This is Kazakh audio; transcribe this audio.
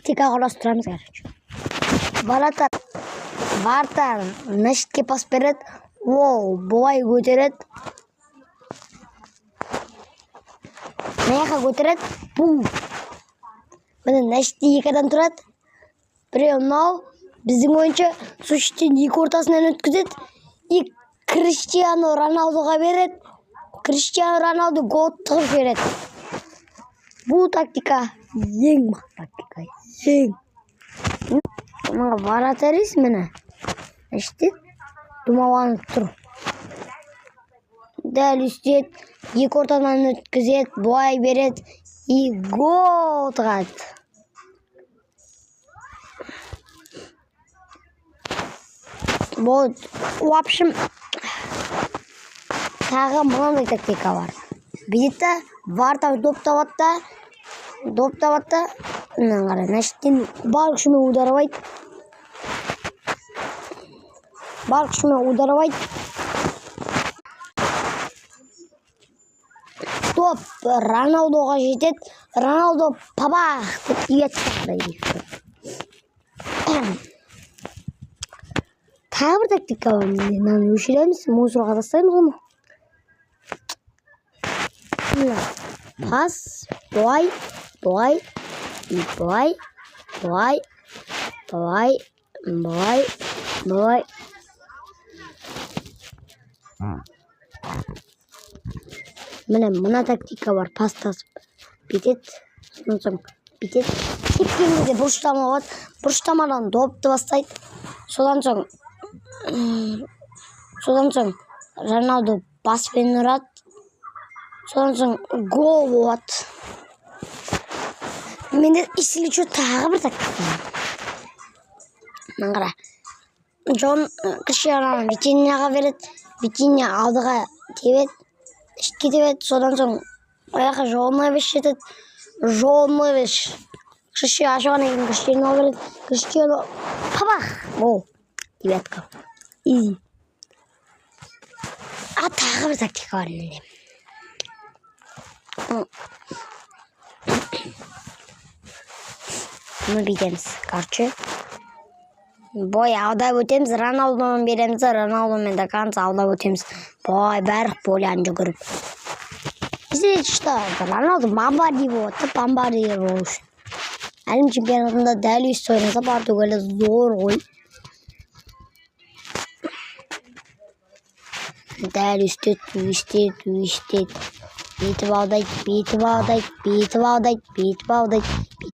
Тактика құрастырамыз, короче. Варта Нәшітке пас береді. Ол бұлай көтереді. Маяқа көтереді. Бум. Міне Нәшітте екі адам тұрады. Біреу мынау. Біздің ойынша Сушиттен екі ортасынан өткізеді. И Криштиану Роналдуға береді. Криштиану Роналду гол тығып жібереді. Бұл тактика ең мықты тактика. Ең. Мына вратарь міне. Нәшітте думаланып тұр. Дәл үстеді. Екі ортадан өткізеді. Бұлай береді. И гол тығады. Вот, в общем, тағы мынандай тактика бар. Бидетті варта доп табатта, Нәшіттен бар күшімен ударывайды. Топ Роналдуға жетеді. Роналду пабах деп үйет тастайды. Тағы бір тактика бар. Мынаны өшіреміз, мусорға тастаймыз оны. Пас, бұлай. Міне мына тактика бар. Пас тасып бетет, соң бетет. Тепкенде де бұрыштама болады. Бұрыштамадан допты бастайды. Содан соң Роналду паспен ұрады. Содан соң гол болады. Менде исілі тағы бір тактика. Маңғара. Джон Криштиану Витиньяға береді. Витинья алдыға тебеді. Ішке тебеді. Содан соң аяққа Жолнович жетеді. Жолнович шеше ашыған екен Криштиану береді. Криштиану пабах! Гол. Девятка. Изи. А тағы бір тактика бар менде. Bunu bilеміз. Короче. Бой алдап өтеміз. Роналдумен береміз. Роналдумен до конца алдап өтеміз. Бой бәрі полян жүгіріп. Бізде что? Роналду бомбардир болады. Бомбардир болу үшін. Әлем чемпионатында дәл үсті ойнаса Португалия зор ғой. Дәл үстет. Бетіп алдайды.